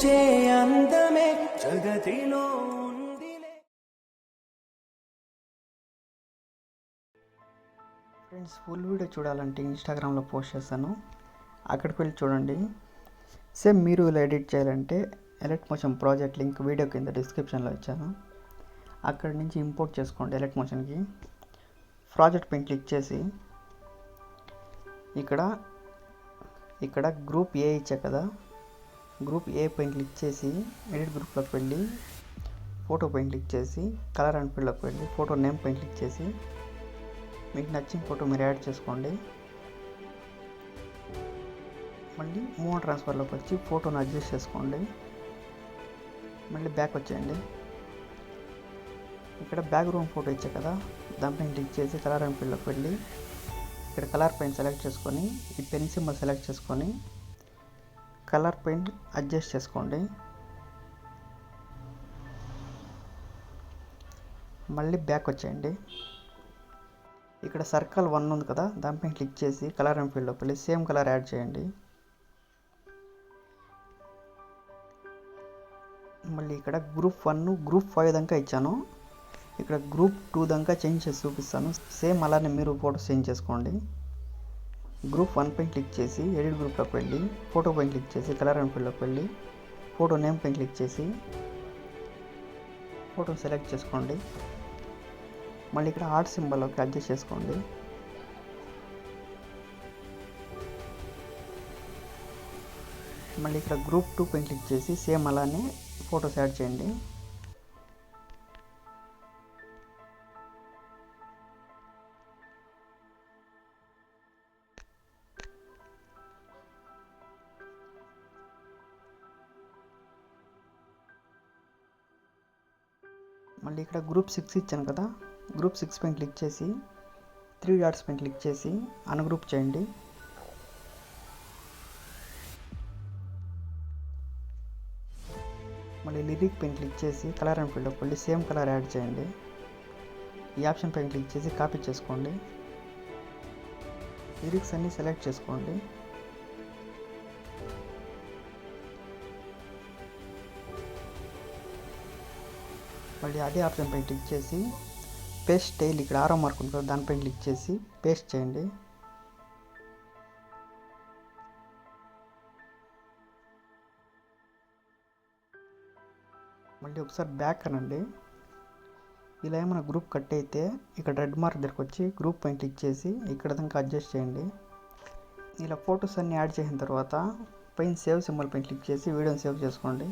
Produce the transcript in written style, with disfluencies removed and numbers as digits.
పూచే అందమే జగతిలో ఉందిలే. ఫ్రెండ్స్, ఫుల్ వీడియో చూడాలంటే ఇన్స్టాగ్రామ్లో పోస్ట్ చేస్తాను, అక్కడికి వెళ్ళి చూడండి. సేమ్ మీరు ఇలా ఎడిట్ చేయాలంటే elite motion project link video కింద డిస్క్రిప్షన్లో ఇచ్చాను. అక్కడి నుంచి ఇంపోర్ట్ చేసుకోండి. ఎలైట్ మోషన్కి ప్రాజెక్ట్ పైన క్లిక్ చేసి ఇక్కడ గ్రూప్ ఏ ఇచ్చా కదా, గ్రూప్ ఏ పైన క్లిక్ చేసి ఎడిట్ గ్రూప్లోకి వెళ్ళి ఫోటో పైన క్లిక్ చేసి కలర్ అండ్ ఫీల్డ్లోకి వెళ్ళి ఫోటో నేమ్ పైన క్లిక్ చేసి మీకు నచ్చిన ఫోటో మీరు యాడ్ చేసుకోండి. మళ్ళీ మూవ్ ట్రాన్స్ఫర్లోకి వచ్చి ఫోటోను అడ్జస్ట్ చేసుకోండి. మళ్ళీ బ్యాక్ వచ్చేయండి. ఇక్కడ బ్యాక్గ్రౌండ్ ఫోటో ఇచ్చా కదా, దానిపైన క్లిక్ చేసి కలర్ అండ్ ఫీల్డ్లోకి వెళ్ళి ఇక్కడ కలర్ పెయిన్ సెలెక్ట్ చేసుకొని ఈ పెన్ సింబల్ సెలెక్ట్ చేసుకొని కలర్ పెయిన్ అడ్జస్ట్ చేసుకోండి. మళ్ళీ బ్యాక్ వచ్చేయండి. ఇక్కడ సర్కిల్ 1 ఉంది కదా, దానిపైన క్లిక్ చేసి కలర్ అండ్ ఫీల్డ్లోకి వెళ్ళి సేమ్ కలర్ యాడ్ చేయండి. మళ్ళీ ఇక్కడ గ్రూప్ 1 గ్రూప్ 5 దాకా ఇచ్చాను, ఇక్కడ గ్రూప్ 2 దాకా చేంజ్ చేసి చూపిస్తాను. సేమ్ అలానే మీరు ఫోటోస్ చేంజ్ చేసుకోండి. గ్రూప్ 1 పైన క్లిక్ చేసి ఎడిట్ గ్రూప్లోకి వెళ్ళి ఫోటో పైన క్లిక్ చేసి కలర్ అండ్ ఫీల్డ్లోకి వెళ్ళి ఫోటో నేమ్ పైన క్లిక్ చేసి ఫోటో సెలెక్ట్ చేసుకోండి. మళ్ళీ ఇక్కడ హార్ట్ సింబల్లోకి అడ్జస్ట్ చేసుకోండి. మళ్ళీ ఇక్కడ గ్రూప్ 2 పైన క్లిక్ చేసి సేమ్ అలానే ఫోటోస్ యాడ్ చేయండి. మళ్ళీ ఇక్కడ గ్రూప్ 6 ఇచ్చాను కదా, గ్రూప్ 6 పైన క్లిక్ చేసి 3 డాట్స్ పైన క్లిక్ చేసి అన్గ్రూప్ చేయండి. మళ్ళీ లిరిక్ పైన క్లిక్ చేసి కలర్ అండ్ ఫీల్డ్లోకి వెళ్ళి సేమ్ కలర్ యాడ్ చేయండి. ఈ ఆప్షన్ పైన క్లిక్ చేసి కాపీ చేసుకోండి. లిరిక్స్ అన్నీ సెలెక్ట్ చేసుకోండి. మళ్ళీ అదే ఆప్షన్ పైన క్లిక్ చేసి పేస్ట్ స్టైల్ ఇక్కడ ఆరో మార్క్ ఉంది కదా, దానిపైన క్లిక్ చేసి పేస్ట్ చేయండి. మళ్ళీ ఒకసారి బ్యాక్ అనండి. ఇలా ఏమైనా గ్రూప్ కట్ అయితే ఇక్కడ రెడ్ మార్క్ దగ్గరకు వచ్చి గ్రూప్ పైన క్లిక్ చేసి ఇక్కడ దాకా అడ్జస్ట్ చేయండి. ఇలా ఫొటోస్ అన్నీ యాడ్ చేసిన తర్వాత పైన సేవ్ సింబల్ పైన క్లిక్ చేసి వీడియోని సేవ్ చేసుకోండి.